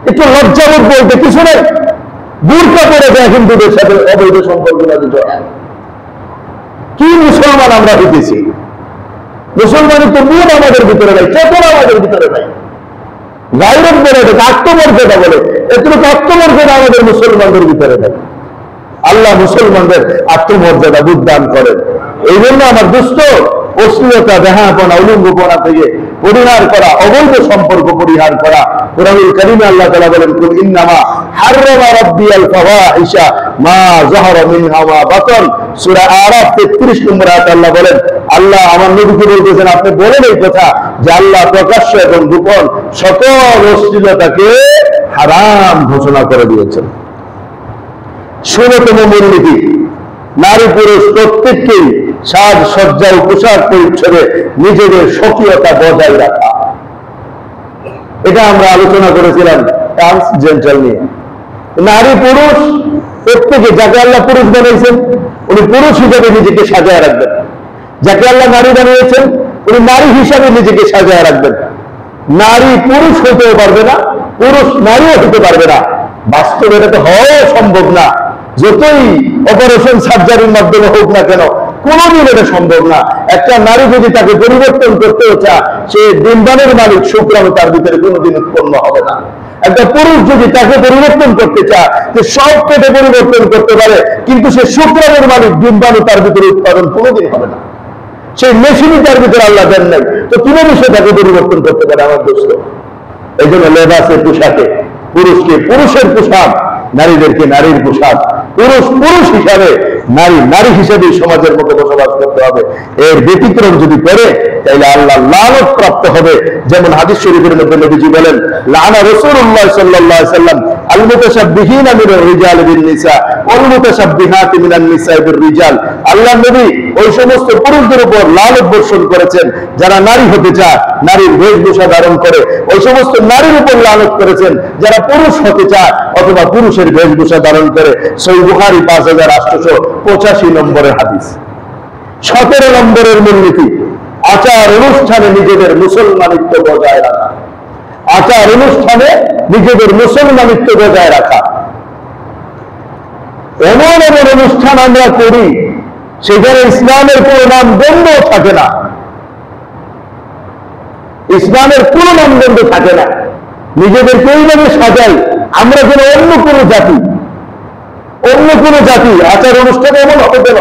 Speaker 1: একটু লজ্জাবোধ বলতে কিছু নেই, বুরকা পরে দেয় হিন্দুদের সাথে অবৈধ সম্পর্ক জড়ায়। কি মুসলমান আমরা হইতেছি? মুসলমানের তো মূল আমাদের ভিতরে নাই, চেতনা আমাদের ভিতরে নাই। গায়রত বলে, আত্মমর্যাদা বলে, এতটুকু আত্মমর্যাদা আমাদের মুসলমানদের ভিতরে নাই। আল্লাহ মুসলমানদের আত্মমর্যাদা বুদ্ধ দান করেন। এই জন্য আমার দুষ্ট অশ্লীলতা, বেহায়াপনা, উলঙ্গপনা থেকে পরিহার করা, অবৈধ সম্পর্ক পরিহার করা। কুরআনুল কারীমে আল্লাহ তাআলা বলেন, কুল ইন্নামা হাররামা রাব্বিয়াল ফাওয়াহিশা মা যাহারা মিনহা ওয়া বাতান। সূরা আরাফ 33 নম্বর আয়াতে আল্লাহ বলেন, আল্লাহ আমার নবীকে বলতেছেন, আপনি বলেন এই কথা যে আল্লাহ প্রকাশ্য এবং গোপন সকল অশ্লীলতাকে হারাম ঘোষণা করে দিয়েছেন। 16তম মূলনীতি, নারী পুরুষ প্রত্যেককেই সাজসজ্জা ও পোশাক পরিচ্ছদে নিজেদের স্বকীয়তা বজায় রাখা। এটা আমরা আলোচনা করেছিলাম ট্রান্সজেন্ডার নিয়ে। নারী পুরুষ প্রত্যেকে, যাকে আল্লাহ পুরুষ বানিয়েছেন উনি পুরুষ হিসেবে নিজেকে সাজায় রাখবেন, যাকে আল্লাহ নারী বানিয়েছেন উনি নারী হিসাবে নিজেকে সাজায় রাখবেন। নারী পুরুষ হতেও পারবে না, পুরুষ নারীও হতে পারবে না। বাস্তবে এটা তো হওয়াও সম্ভব না। যতই অপারেশন সার্জারির মাধ্যমে হোক না কেন, কোনোদিন এটা সম্ভব না। একটা নারী যদি তাকে পরিবর্তন করতেও চায়, সে ডিম্বাণুর মালিক, শুক্রাণু তার ভিতরে কোনোদিন উৎপন্ন হবে না। একটা পুরুষ যদি তাকে পরিবর্তন করতে চায়, যে সব কেটে পরিবর্তন করতে পারে, কিন্তু সে শুক্রাণুর মালিক, ডিম্বাণু তার ভিতরে উৎপাদন কোনোদিন হবে না। সেই মেশিনই তার ভিতরে আল্লাহ দেন নাই, তো কিভাবে সে তাকে পরিবর্তন করতে পারে আমার দোস্ত? এই জন্য লেবাসের পোশাকে পুরুষকে পুরুষের পোশাক, নারীদেরকে নারীর পোশাক, পুরুষ পুরুষ হিসাবে, নারী নারী হিসাবে সমাজের মধ্যে বসবাস করতে হবে। এর ব্যতিক্রম যদি করে তাহলে আল্লাহ লানত প্রাপ্ত হবে। যেমন হাদিস শরীফের মধ্যে নবীজি বলেন, লানা রাসূলুল্লাহ সাল্লাল্লাহু আলাইহি ওয়াসাল্লাম আল মুতাশাব্বিহিনা মিনার রিজাল বিন নিসা ওয়াল মুতাশাব্বিহাতি মিনান নিসা বির রিজাল। আল্লাহ নবী ওই সমস্ত পুরুষদের উপর লানত বর্ষণ করেছেন যারা নারী হতে চায়, নারীর বেশভূষা ধারণ করে। ওই সমস্ত নারীর উপর লানত করেছেন যারা পুরুষ হতে চায় অথবা পুরুষের বেশভূষা ধারণ করে। সহিহ বুখারী 5885 নম্বরের হাদিস। 17 নম্বরের মূলনীতি, আচার অনুষ্ঠানে নিজেদের মুসলমানিত্ব বজায় রাখা। আচার অনুষ্ঠানে নিজেদের মুসলমানিত্ব বজায় রাখা। এমন এমন অনুষ্ঠান আমরা করি সেখানে ইসলামের কোনো নাম গন্ধ থাকে না, ইসলামের কোনো নামগন্ধ থাকে না। নিজেদেরকে এইভাবে সাজাই আমরা যেন অন্য কোনো জাতি, অন্য কোনো জাতি। আচার অনুষ্ঠান এমন হবে কেন?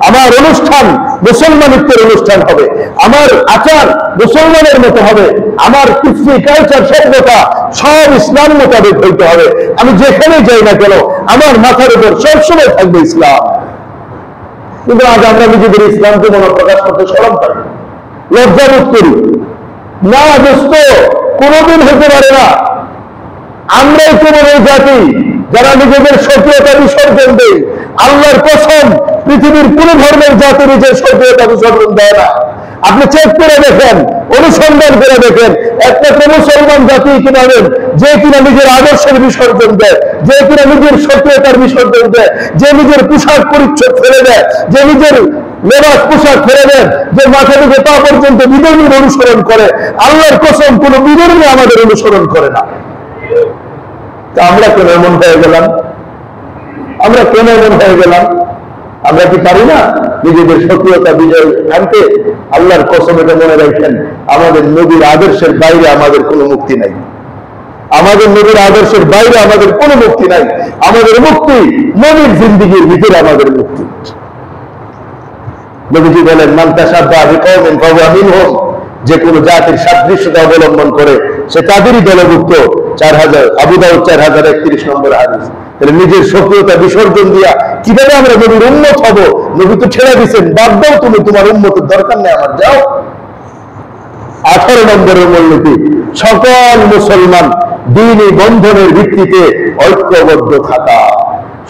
Speaker 1: আমার অনুষ্ঠান মুসলমানিত্বের অনুষ্ঠান হবে, আমার আচার মুসলমানের মতো হবে, আমার কৃষ্টি কালচার সভ্যতা সব ইসলাম মোতাবেক হইতে হবে। আমি যেখানে যাই না কেন আমার মাথার উপর সবসময় থাকবে ইসলাম। কিন্তু আজ আমরা নিজেদের ইসলামকে মনে প্রকাশ করতে শরম পাই, লজ্জাবোধ করি। না দোস্ত, কোনোদিন হতে পারে না। আমরাই কেবল এই জাতি যারা নিজেদের স্বকীয়তা বিসর্জন দেয়। আল্লাহর কসম, পৃথিবীর কোন ধর্মের জাতি নিজের স্বকীয়তা বিসর্জন দেয় না। আপনি চেক করে দেখেন, অনুসন্ধান করে দেখেন, একমাত্র মুসলমান জাতি কিনা যে কিনা নিজের আদর্শের বিসর্জন দেয়, যে কিনা নিজের স্বকীয়তার বিসর্জন দেয়, যে নিজের পোশাক পরিচ্ছদ ফেলে দেয়, যে নিজের লেবাস পোশাক ফেলে দেন, যে মাথা থেকে পা পর্যন্ত বিধর্মীর অনুসরণ করে। আল্লাহর কসম, কোন বিধর্মী আমাদের অনুসরণ করে না। তা আমরা কেন এমন হয়ে গেলাম? আমরা কেন এমন হয়ে গেলাম? আমরা কি পারি না নিজেদের স্বকীয়তা বিজয় আনতে? আল্লাহর কসম, এটা মনে রাখেন, আমাদের নবীর আদর্শের বাইরে আমাদের কোনো মুক্তি নাই। আমাদের নবীর আদর্শের বাইরে আমাদের কোনো মুক্তি নাই। আমাদের মুক্তি নবীর জিন্দেগীর ভিতরে আমাদের মুক্তি। নবীজি বলেন, মান তাশাব্বাহা বিকওমিন ফাহুয়া মিনহুম, যে কোনো জাতির সাদৃশ্যতা অবলম্বন করে সে তাদেরই দলভুক্ত। 4000 আবু দাউদ 4031 নম্বর হাদিস। তাহলে নিজের স্বকীয়তা বিসর্জন দিয়া কিভাবে আমরা নবীর উম্মত হব? নবী তো ছেড়ে দিয়েছেন, বাদ দাও তুমি, তোমার উম্মতের দরকার নেই আমার, যাও। 18 নম্বরের মূলনীতি, সকল মুসলমান দ্বীনি বন্ধনের ভিত্তিতে ঐক্যবদ্ধ থাকা।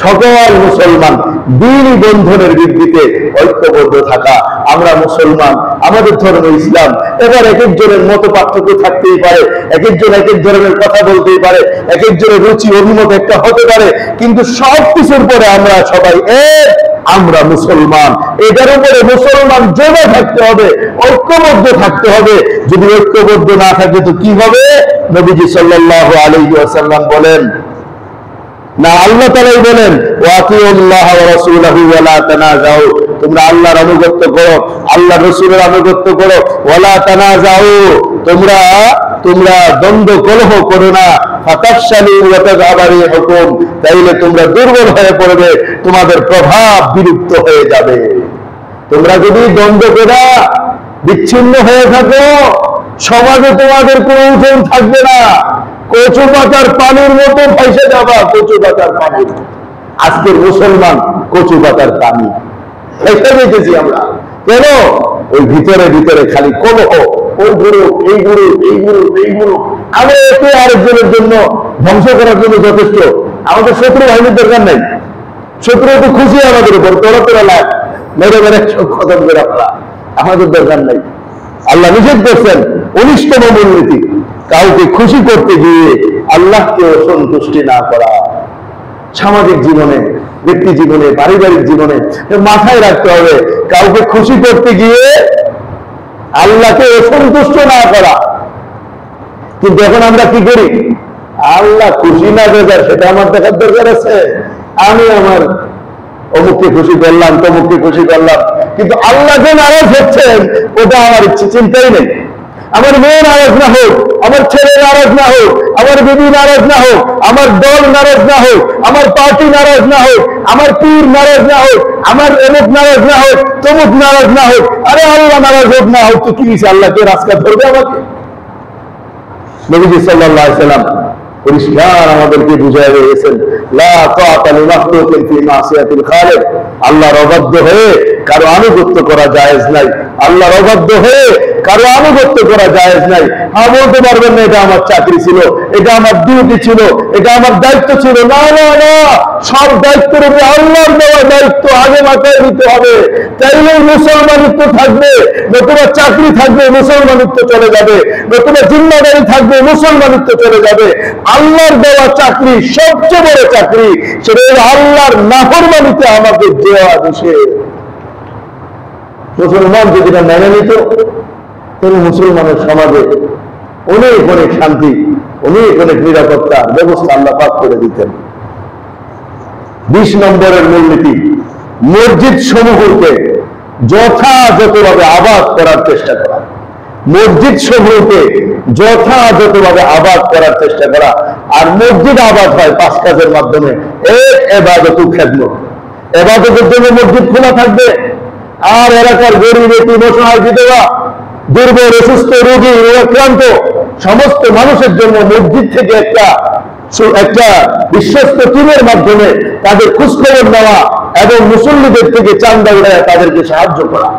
Speaker 1: সকল মুসলমান দ্বীনি বন্ধনের ভিত্তিতে ঐক্যবদ্ধ থাকা। আমরা মুসলমান, আমাদের ধর্ম ইসলাম। এবার এক একজনের মত পার্থক্য থাকতেই পারে, এক একজন এক এক ধরনের কথা বলতেই পারে, এক একজনের রুচি অভিমত একটা হতে পারে, কিন্তু সব কিছুর পরে আমরা সবাই এক, আমরা মুসলমান। এটার উপরে মুসলমান জমে থাকতে হবে, ঐক্যবদ্ধ থাকতে হবে। যদি ঐক্যবদ্ধ না থাকে তো কি হবে? নবীজি সাল্লাল্লাহু আলাইহি ওয়াসাল্লাম বলেন না, আল্লাহ তাআলাই বলেন, ওয়াতিউল্লাহ ওয়া রাসূলাহু ওয়া লা তানাজাউ, তোমরা আল্লাহর আনুগত্য করো, আল্লাহর রাসূলের আনুগত্য করো। ওয়া লা তানাজাউ, তোমরা দ্বন্দ্ব কলহ করো না। ফাতাফশালু ওয়া তাযহাবা রিহুকুম, তাইলে তোমরা দুর্বল হয়ে পড়বে, তোমাদের প্রভাব বিলুপ্ত হয়ে যাবে। তোমরা যদি দ্বন্দ্ব করে বিচ্ছিন্ন হয়ে থাকো সমাজে তোমাদের কোনো উঠোন থাকবে না, কচু পাতার পানির মতো ভাইসে যাবা, কচু পাতার পানির। আজকের মুসলমান কচু পাতার পানি, এটা দেখেছি আমরা। কেন? ওই ভিতরে ভিতরে খালি কলহ, ওই গুরু এই গুরু এই গুরু এই গুরু। আমরা একে আরেকজনের জন্য ধ্বংস করার জন্য যথেষ্ট। আমাদের শত্রু বাহিনীর দরকার নাই। শত্রু তো খুশি আমাদের উপর, তোরা লাভ মেরে মেরে খতম করে ফেলা, আমাদের দরকার নাই। আল্লাহ নিষেধ করছেন 19তম মূলনীতি, কাউকে খুশি করতে গিয়ে আল্লাহকে সন্তুষ্টি না করা। সামাজিক জীবনে, ব্যক্তি জীবনে, পারিবারিক জীবনে মাথায় রাখতে হবে, কাউকে খুশি করতে গিয়ে আল্লাহকে অসন্তুষ্ট না করা। কিন্তু এখন আমরা কি করি? আল্লাহ খুশি না বেজার সেটা আমার দেখার দরকার আছে। আমি আমার অমুককে খুশি করলাম, তমুককে খুশি করলাম, কিন্তু আল্লাহ যে নারাজ হচ্ছেন ওটা আমার ইচ্ছে চিন্তাই নেই। আমার মেয়ে নারাজ না হোক, আমার ছেলে নারাজ না হোক, আমার বিবি নারাজ না হোক, আমার দল নারাজ না হোক, আমার পার্টি নারাজ না হোক, আমার পীর নারাজ না হোক, আমার অমুক নারাজ না হোক, তমুক নারাজ না হোক, আরে আল্লাহ নারাজ হোক না হোক তো কি হয়েছে? আল্লাহকে রাস্তা ধরবে আমাকে? নবীজি সাল্লাল্লাহু আলাইহি সাল্লাম পরিষ্কার আমাদেরকে বুঝাই দিয়েছেন, লা তাআতা লিমাখলুকিন ফি মাসিয়াতিল খালিক। আল্লাহর অবাধ্য হয়ে কারো আনুগত্য করা জায়েজ নাই। আল্লাহর অবাধ্য হয়ে কারো আনুগত্য করা জায়েজ নাই। হ্যাঁ, বলতে পারবেন না এটা আমার চাকরি ছিল, এটা আমার ডিউটি ছিল, এটা আমার দায়িত্ব ছিল। না না না, সব দায়িত্বের উপরে আল্লাহর দেওয়া দায়িত্ব আগে মাথায় নিতে হবে। তাইলে মুসলমানিত্ব থাকবে, নতুবা চাকরি থাকবে, মুসলমানিত্ব চলে যাবে, নতুবা জিম্মাদারি থাকবে, মুসলমানিত্ব চলে যাবে। আল্লাহর দেওয়া চাকরি সবচেয়ে বড় চাকরি, সেটা আল্লাহর নাফরমানিতে আমাকে দেওয়া নিষেধ। মুসলমান যদি না মেনে নিত, তাহলে মুসলমানের সমাজে অনেক অনেক শান্তি, অনেক অনেক নিরাপত্তার ব্যবস্থা আল্লাহ পাক করে দিতেন। 20 নম্বরের মূলনীতি, মসজিদ সমূহকে যথাযথভাবে আবাদ করার চেষ্টা করা। মসজিদ সমূহকে যথাযথভাবে আবাদ করার চেষ্টা করা। আর মসজিদ আবাদ হয় 5 কাজের মাধ্যমে। এক, ইবাদত ও খেদমত। ইবাদতের জন্য মসজিদ খোলা থাকবে, আর এলাকার গরিব এতিম অসহায় বিধবা, দুর্বল অসুস্থ রোগী আক্রান্ত সমস্ত মানুষের জন্য মসজিদ থেকে একটা বিশ্বস্ত টিমের মাধ্যমে তাদের খোঁজখবর নেওয়া এবং মুসল্লিদের থেকে চাঁদা উঠায় তাদেরকে সাহায্য করা।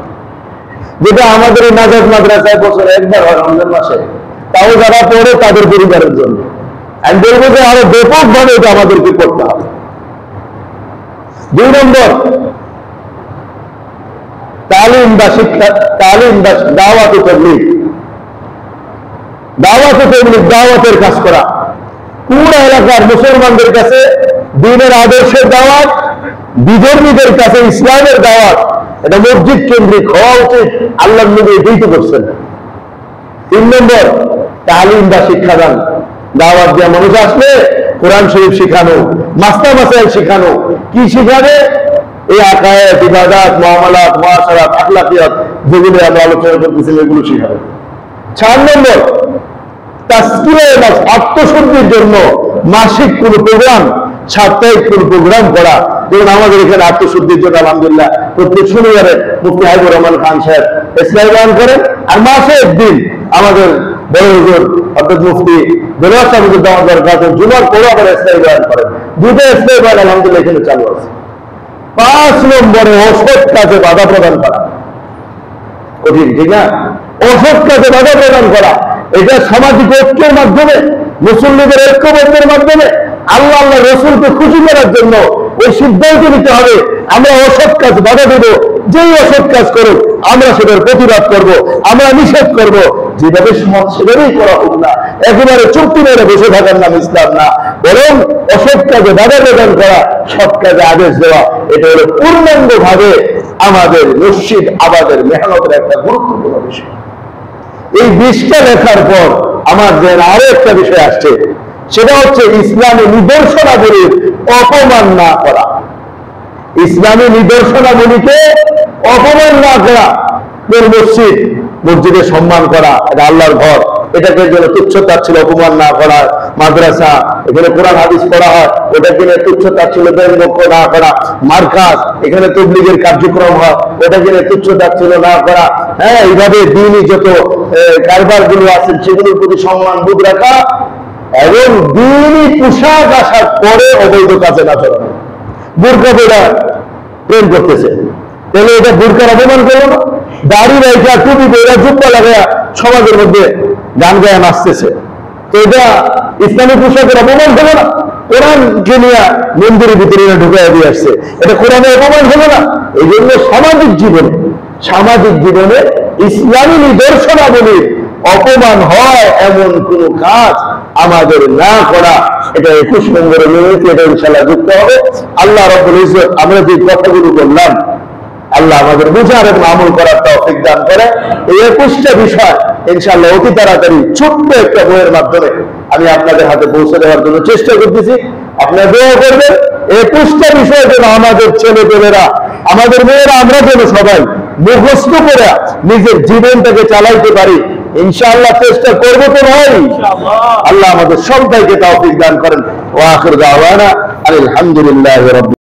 Speaker 1: যেটা আমাদের এই নাজাত মাদ্রাসায় বছরে একবার হয় রমজান মাসে, তাও যারা পড়ে তাদের পরিবারের জন্য। আমি বলবো যে আরো ব্যাপকভাবে এটা আমাদেরকে করতে হবে। 2 নম্বর, তালিম বা শিক্ষা, তালিম বা দাওয়াত ও তাবলীগ। দাওয়াত ও তাবলীগ, দাওয়াতের কাজ করা। পুরো এলাকার মুসলমানদের কাছে দ্বীনের আদর্শের দাওয়াত, বিধর্মীদের কাছে ইসলামের দাওয়াত। এটা মসজিদ কেন্দ্রিক হওয়া উচিত। আল্লাহর নবী এটাই তো করছেন। 3 নম্বর, তালিম বা শিক্ষাদান। দাওয়াত দেওয়া মানুষ আসলে কোরআন শরীফ শিখানো, মাসলা মাসাইল শিখানো। কি শিখাবে? এই আকায়েদ, ইবাদত, মুআমালাত, মুআশারাত, আখলাকিয়াত যেগুলো আমরা আলোচনা করতেছি এগুলো শিখাবে। 4 নম্বর, তাসকিয়া বা আত্মশুদ্ধির জন্য মাসিক কোন প্রোগ্রাম, সাপ্তাহিক কোন প্রোগ্রাম করা। যেমন আমাদের এখানে আত্মশুদ্ধির জন্য আলহামদুলিল্লাহ প্রত্যেক শনিবারে মুফতি হাবিবুর রহমান খান সাহেব ইসলাম বয়ান করেন, আর মাসে একদিন আমাদের বড় হুজুর অর্থাৎ মুফতি দেলোয়ার সাহেব দাওয়াত কাছে জুমার পরে আবার ইসলাম বয়ান করেন। 2টা ইসলাম বয়ান আলহামদুলিল্লাহ এখানে চালু আছে। 5 নম্বরে অসৎ কাজে বাধা প্রদান করা। কঠিন, ঠিক না? অসৎ কাজে বাধা প্রদান করা, এটা সামাজিক ঐক্যের মাধ্যমে, মুসল্লিদের ঐক্যবদ্ধের মাধ্যমে, আল্লাহ আল্লাহ রসুলকে খুশি করার জন্য ওই সিদ্ধান্ত নিতে হবে আমরা অসৎ কাজ বাধা দেব। যেই অসৎ কাজ করুক আমরা সেটার প্রতিবাদ করব, আমরা নিষেধ করব। যেভাবে সমাজ সেভাবেই করা হোক না। একেবারে চুক্তি মেরে বসে থাকার নাম ইসলাম না, বরং অসৎ কাজে বাধা প্রদান করা, সৎ কাজে আদেশ দেওয়া। এটা হলো পূর্ণাঙ্গ ভাবে আমাদের মসজিদ আবাদের মেহনতের একটা গুরুত্বপূর্ণ বিষয়। এই 20টা লেখার পর আমার যে আরো একটা বিষয় আসছে, সেটা হচ্ছে ইসলামী নিদর্শনাবলীর অপমান না করা। ইসলামী নিদর্শনাবলীকে অপমান না করা। মসজিদের সম্মান করা, এটা আল্লাহর ঘর, এটাকে যেন তুচ্ছতার ছিল অপমান না করা, মাদ্রাসা, এখানে কোরআন হাদিস পড়া হয়, ওটা কিনে তুচ্ছ তাচ্ছিল্য ব্যঙ্গ না করা, মার্কাজ, এখানে তাবলীগের কার্যক্রম হয়, ওটা কিনে তুচ্ছ তাচ্ছিল্য না করা, হ্যাঁ, এইভাবে দিনই যত কারবার গুলো আছেন সেগুলোর প্রতি সম্মান বোধ রাখা, এবং দিনই পোশাক আশাক পরে অবৈধ কাজে না চলা। বোরকা পরে প্রেম করতেছে, তাহলে এটা বোরকার অপমান করলো না? দাড়ি রেখা টুপি পরে জুব্বা লাগায়া সমাজের মধ্যে গান গায়া নাচতেছে, তো এটা ইসলামী পোশাকের অপমান হলো না? কোরআনকে নিয়ে মন্দিরের ভিতরে ঢুকাইয়া দিয়ে আসছে, এটা কোরআনের অপমান হলো না? এই জন্য সামাজিক জীবনে ইসলামী নিদর্শনাবলীর অপমান হয় এমন কোন কাজ আমাদের না করা, এটা 21 নম্বরে মিনিট, এটা ইনশাআল্লাহ যুক্ত হবে। আল্লাহ রাব্বুল ইজ্জত আমরা যে কথাগুলো বললাম, আল্লাহ আমাদের বুঝার এবং আমল করার তৌফিক দান করে। এই 21টা বিষয় ইনশাআল্লাহ অতি তাড়াতাড়ি ছোট্ট একটা বইয়ের মাধ্যমে আমি আপনাদের হাতে পৌঁছে দেওয়ার জন্য চেষ্টা করতেছি। আপনারা দোয়া করবেন 21টা বিষয় যেন আমাদের ছেলেপেলেরা, আমাদের মেয়েরা, আমরা যেন সবাই মুখস্থ করে নিজের জীবনটাকে চালাইতে পারি। ইনশাআল্লাহ চেষ্টা করবো তো ভাই। আল্লাহ আমাদের সবাইকে তৌফিক দান করেন। ওয়া আখির দাওয়ানা আলহামদুলিল্লাহি রাব্বিল